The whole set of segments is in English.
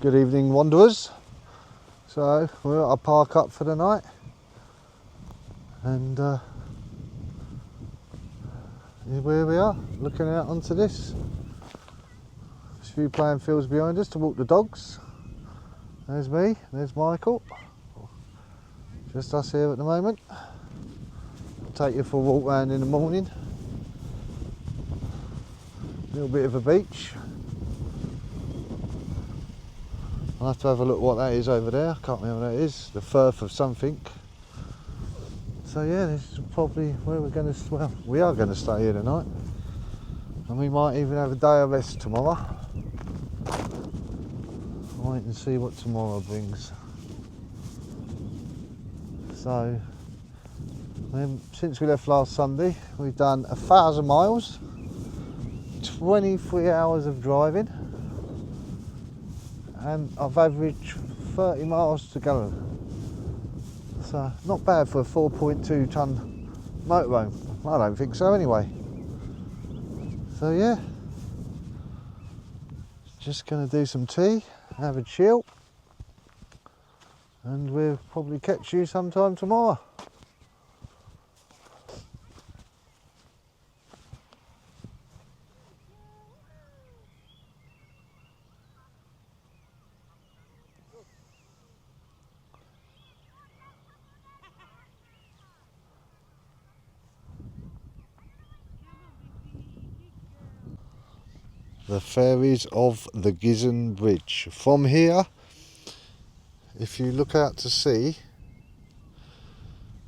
Good evening, wanderers. So we're at our park up for the night, and here we are, looking out onto this. There's a few playing fields behind us to walk the dogs. There's me, there's Michael. Just us here at the moment. I'll take you for a walk round in the morning. A little bit of a beach. I'll have to have a look what that is over there. I can't remember what that is. The Firth of something. So yeah, this is probably where we're going to, well, we are going to stay here tonight. And we might even have a day of rest tomorrow. I'll wait and see what tomorrow brings. So, since we left last Sunday, we've done 1,000 miles, 23 hours of driving, and I've averaged 30 miles to go. So not bad for a 4.2 tonne motorhome. I don't think so anyway. So yeah, just going to do some tea, have a chill, and we'll probably catch you sometime tomorrow. The ferries of the Gizzen Bridge. From here, if you look out to sea,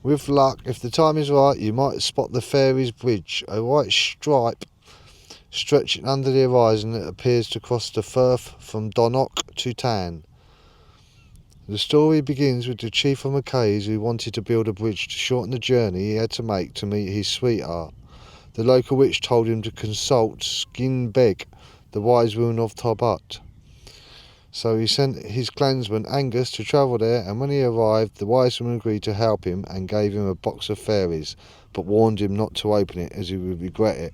with luck, if the time is right, you might spot the ferries bridge, a white stripe stretching under the horizon that appears to cross the Firth from Donnock to Tain. The story begins with the chief of Mackays who wanted to build a bridge to shorten the journey he had to make to meet his sweetheart. The local witch told him to consult Skin Beg, the wise woman of Tarbut. So he sent his clansman Angus to travel there, and when he arrived, the wise woman agreed to help him and gave him a box of fairies, but warned him not to open it as he would regret it.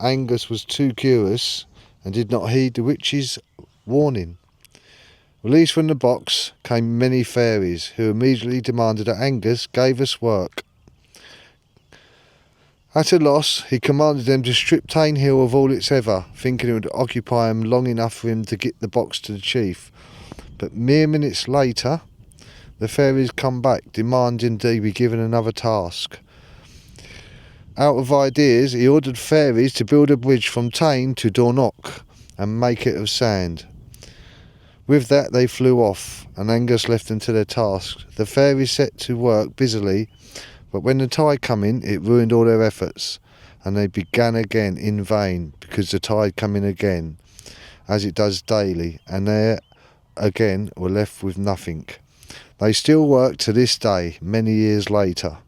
Angus was too curious and did not heed the witch's warning. Released from the box came many fairies, who immediately demanded that Angus gave us work. At a loss, he commanded them to strip Tain Hill of all its ever, thinking it would occupy him long enough for him to get the box to the chief. But mere minutes later, the fairies come back, demanding they be given another task. Out of ideas, he ordered fairies to build a bridge from Tain to Donnock and make it of sand. With that, they flew off, and Angus left them to their task. The fairies set to work busily, but when the tide come in, it ruined all their efforts, and they began again in vain, because the tide come in again, as it does daily, and there again were left with nothing. They still work to this day, many years later.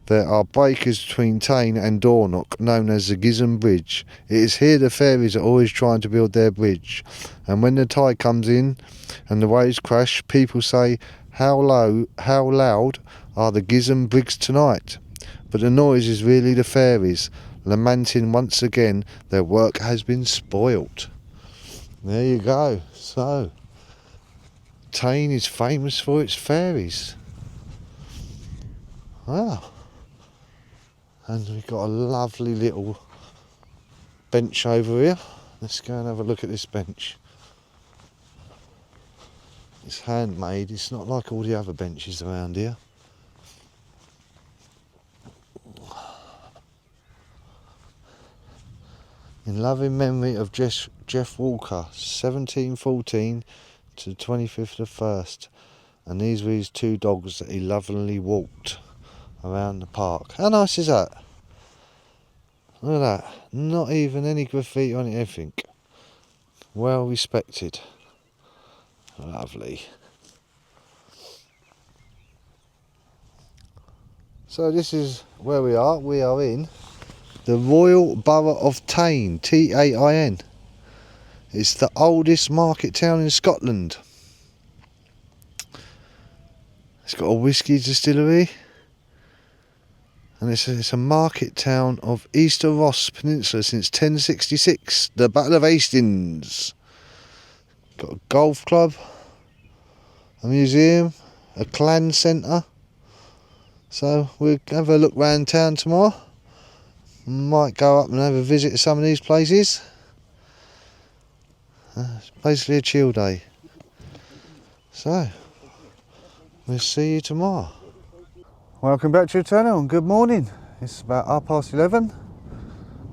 There are breakers between Tain and Donnock, known as the Gizzen Bridge. It is here the fairies are always trying to build their bridge, and when the tide comes in and the waves crash, people say, how loud are the Gizzen Briggs tonight? But the noise is really the fairies, lamenting once again their work has been spoilt. There you go. So, Tain is famous for its fairies. Wow. And we've got a lovely little bench over here. Let's go and have a look at this bench. It's handmade, it's not like all the other benches around here. In loving memory of Jeff Walker, 1714 to 25th of 1st. And these were his two dogs that he lovingly walked around the park. How nice is that? Look at that. Not even any graffiti on anything. Well respected. Lovely. So this is where we are. We are in the Royal Borough of Tain, T-A-I-N. It's the oldest market town in Scotland. It's got a whisky distillery, and it's a market town of Easter Ross Peninsula since 1066, the Battle of Hastings. Got got a golf club, a museum, a clan centre. So we'll have a look round town tomorrow. Might go up and have a visit to some of these places. It's basically a chill day. So we'll see you tomorrow. Welcome back to your channel and good morning. It's about 11:30,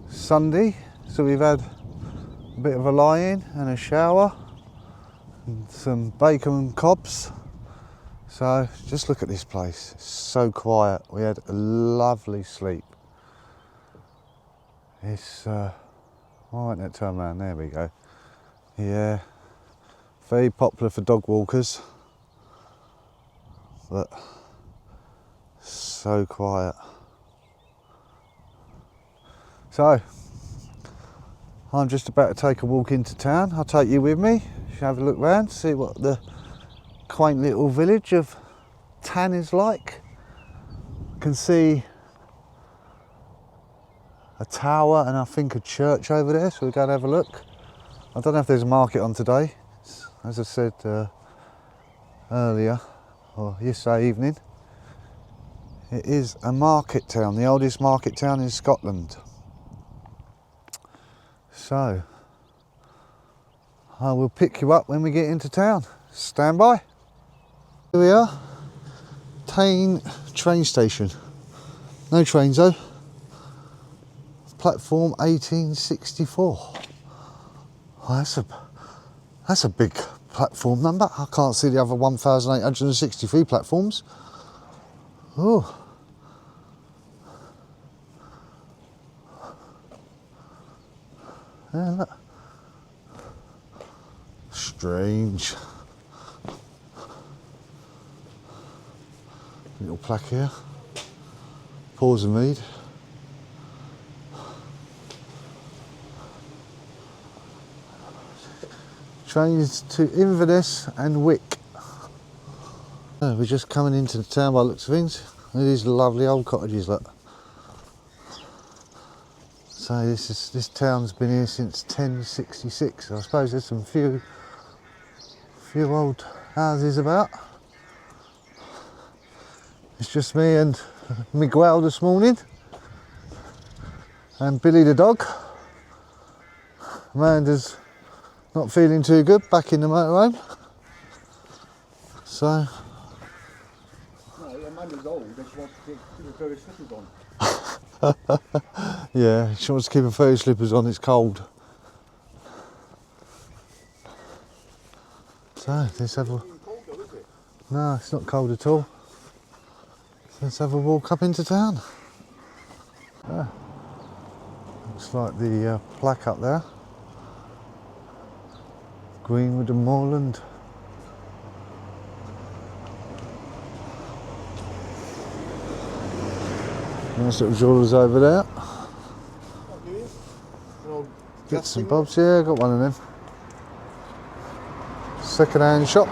Sunday. So we've had a bit of a lie-in and a shower and some bacon and cobs. So just look at this place, it's so quiet. We had a lovely sleep. It's, why won't that turn around? There we go. Yeah, very popular for dog walkers, but so quiet. So, I'm just about to take a walk into town. I'll take you with me, have a look round, see what the quaint little village of Tain is like. You can see a tower and I think a church over there, so we'll go and have a look. I don't know if there's a market on today. As I said earlier, or yesterday evening, it is a market town, the oldest market town in Scotland. So, I will pick you up when we get into town. Stand by. Here we are, Tain train station. No trains though. Platform 1864. Oh, that's a big platform number. I can't see the other 1,863 platforms. Oh. Yeah, look. Strange. Little plaque here. Pause and read. Trains to Inverness and Wick. We're just coming into the town by the looks of things. These lovely old cottages, look. So this town's been here since 1066. I suppose there's some few old houses about. It's just me and Miguel this morning, and Billy the dog. Amanda's not feeling too good, back in the motorhome. So. No, Amanda's old, she wants to keep her furry slippers on. Yeah, she wants to keep her furry slippers on, it's cold. So, let's have a... No, it's not cold at all. Let's have a walk up into town. Ah, looks like the plaque up there. Greenwood and Moorland. Nice little jewellers over there. Bits and bobs, yeah, got one of them. Second-hand shop.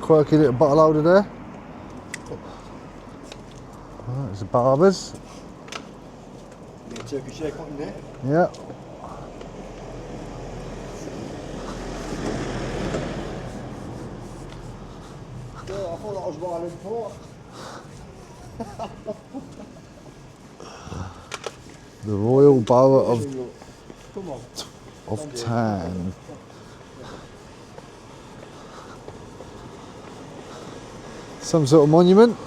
Quirky little bottle holder there. Oh, there's a barber's. Turkish haircut in there. Yeah. Yeah, I thought that was Ryland Port. The Royal Borough of Tain. Some sort of monument.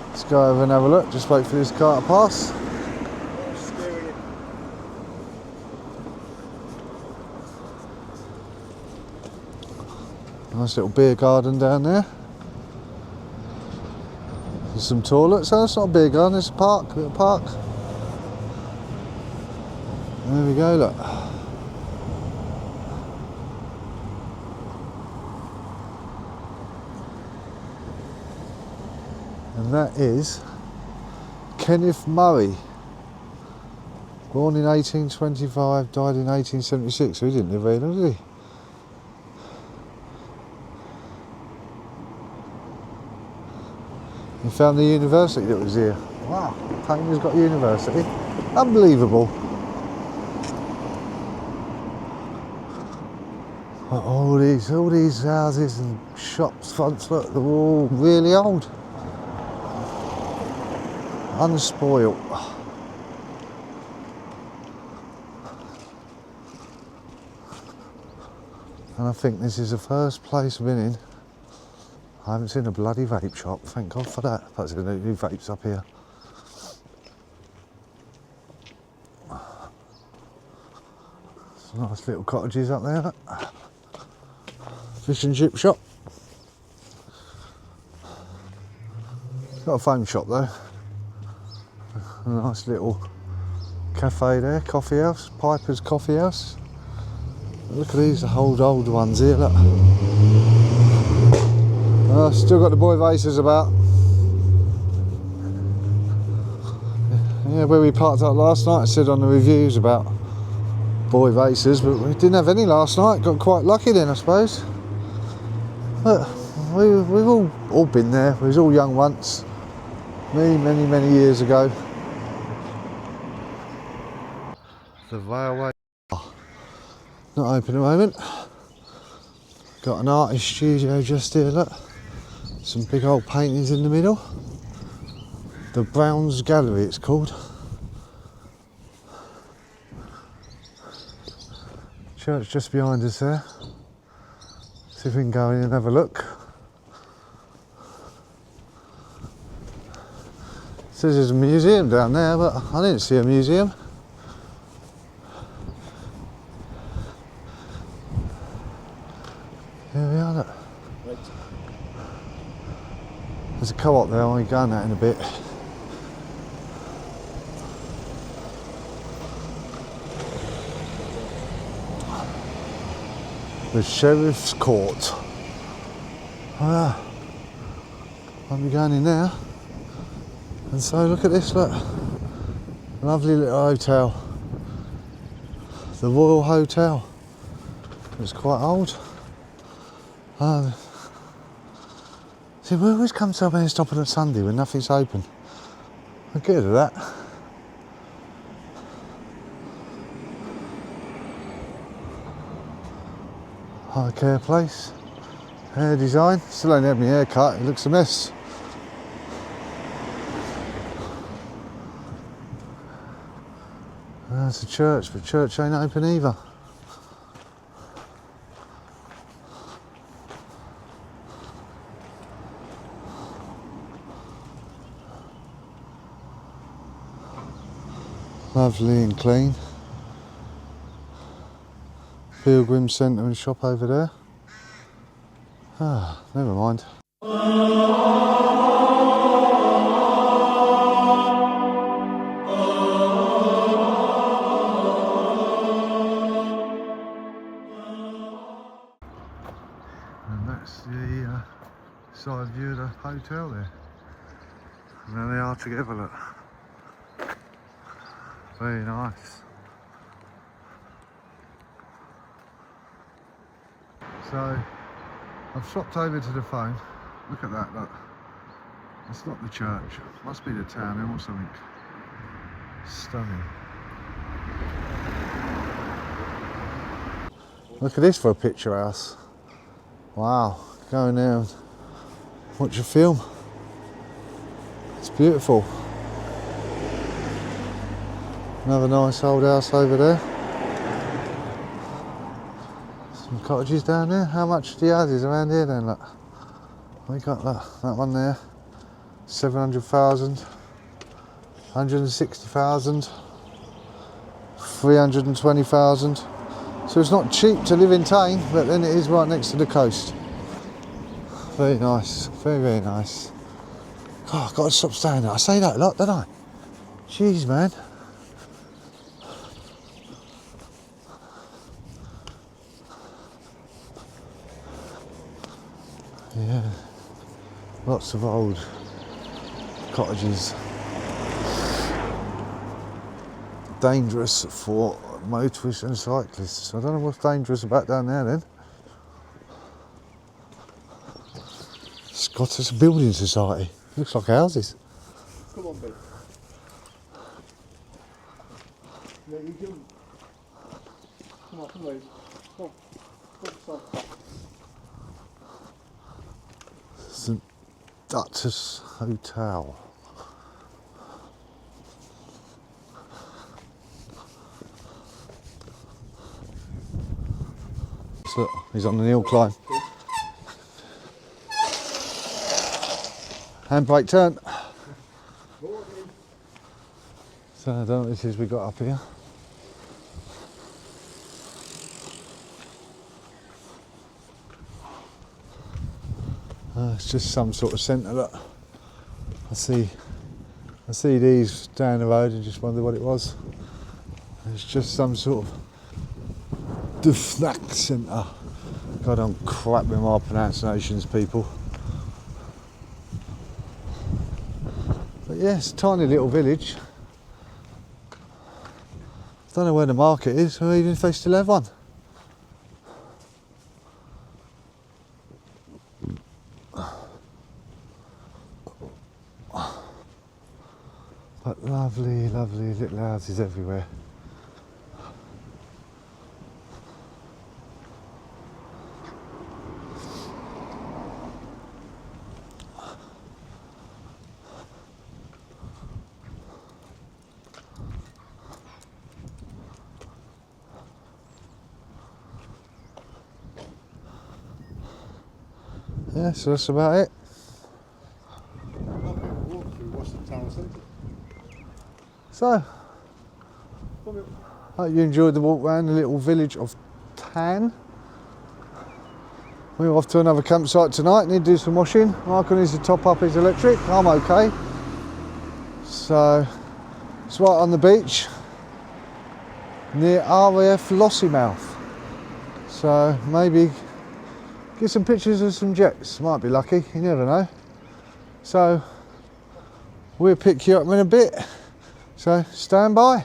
Let's go over and have a look. Just wait for this car to pass. Nice little beer garden down there. There's some toilets. Oh, it's not a beer garden, it's a park, little park. There we go, look. And that is Kenneth Murray. Born in 1825, died in 1876. So he didn't live very long, did he? He found the university that was here. Wow, Tain has got a university. Unbelievable. But all these houses and shops, fronts, look, they're all really old. Unspoilt. And I think this is the first place I've been in. I haven't seen a bloody vape shop, thank God for that. Perhaps they're going to do vapes up here. Some nice little cottages up there. Look. Fish and chip shop. It's got a phone shop though. A nice little cafe there, coffee house, Piper's Coffee House. Look at these old ones here, look. Still got the boy vases about. Yeah, where we parked up last night, I said on the reviews about boy vases, but we didn't have any last night. Got quite lucky then, I suppose. But we've all been there. We was all young once. Me, many years ago. The railway. Not open at the moment. Got an artist studio just here, look. Some big old paintings in the middle. The Browns Gallery it's called. Church just behind us there. See if we can go in and have a look. Says there's a museum down there, but I didn't see a museum. Here we are, look. Right. There's a co-op there, I'll be going that in a bit. The Sheriff's Court. I'll be going in there. And so look at this, look. Lovely little hotel. The Royal Hotel. It's quite old. See, we always come to up here and stop on a Sunday when nothing's open. I'm good at that. High care place. Hair design. Still ain't had my hair cut, it looks a mess. There's a church, but church ain't open either. Lovely and clean. Pilgrim Centre and shop over there. Never mind. And that's the side view of the hotel there. And there they are together, look. Very nice. So, I've swapped over to the phone. Look at that, look. It's not the church. Must be the town or something. Stunning. Look at this for a picture house. Wow, go in there and watch a film. It's beautiful. Another nice old house over there. Some cottages down there. How much are the houses around here then? Look. We got that one there. 700,000. 160,000. 320,000. So it's not cheap to live in Tain, but then it is right next to the coast. Very nice. Very nice. Oh, I've got to stop staying there. I say that a lot, don't I? Jeez, man. Yeah, lots of old cottages. Dangerous for motorists and cyclists. I don't know what's dangerous about down there then. Scottish Building Society. Looks like houses. Come on, Bill. Yeah, you do. Come on, come on. Come on. St. Duchess Hotel. So look, he's on the hill climb. Handbrake turn. So I don't know what this is we got up here. It's just some sort of centre. Look, I see these down the road and just wonder what it was. It's just some sort of Dufnack centre. God, I'm crap with my pronunciations, people. But yeah, it's a tiny little village. Don't know where the market is, or even if they still have one. But lovely, lovely little houses everywhere. Yeah, so that's about it. So, hope you enjoyed the walk around the little village of Tain. We're off to another campsite tonight, need to do some washing. Michael needs to top up his electric, I'm okay. So, it's right on the beach, near RAF Lossiemouth. So, maybe get some pictures of some jets, might be lucky, you never know. So, we'll pick you up in a bit. So stand by.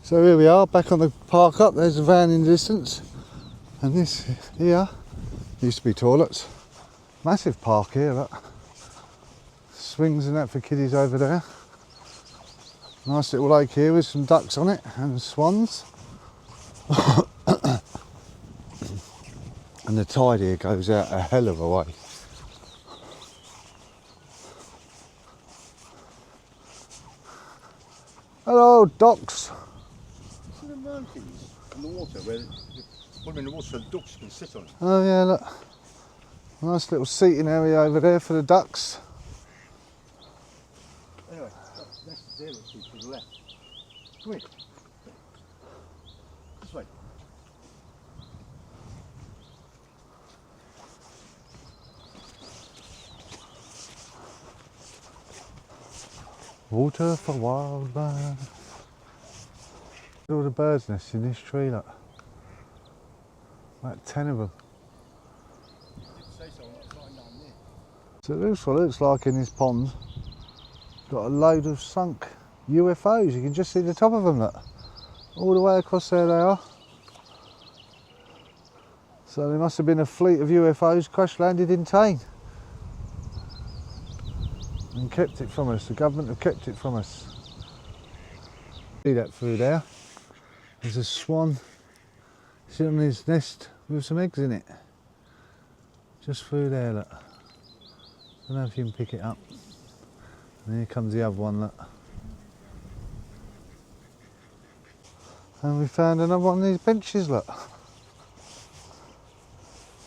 So here we are, back on the park up. There's a van in the distance. And this here used to be toilets. Massive park here, look. Swings and that for kiddies over there. Nice little lake here with some ducks on it and swans. And the tide here goes out a hell of a way. Hello, ducks. See the mountains in the water where put them in the water so the ducks can sit on it. Oh yeah, look. Nice little seating area over there for the ducks. Anyway, that's there to the left. Come in. This way. Water for wildlife. Look at all the birds' nests in this tree, look. About 10 of them. So it looks like in this pond, got a load of sunk UFOs. You can just see the top of them, look. All the way across there they are. So there must have been a fleet of UFOs crash landed in Tain. And kept it from us. The government have kept it from us. See that through there? There's a swan sitting on his nest with some eggs in it. Just through there, look. I don't know if you can pick it up. And here comes the other one, look. And we found another one of these benches, look.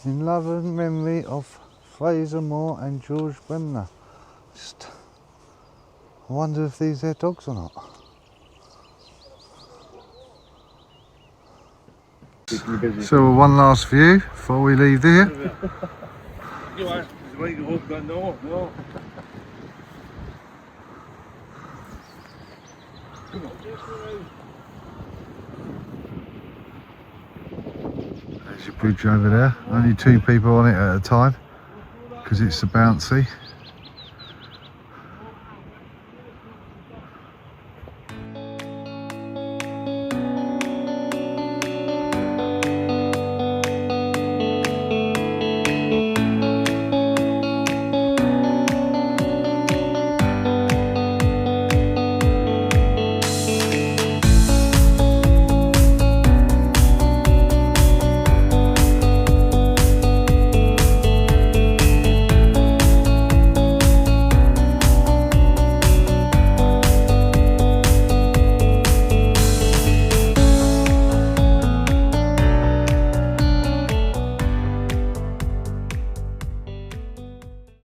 In love and memory of Fraser Moore and George Bremner. Just, I wonder if these are dogs or not. So one last view before we leave there. There's your bridge over there. Only 2 people on it at a time because it's so bouncy.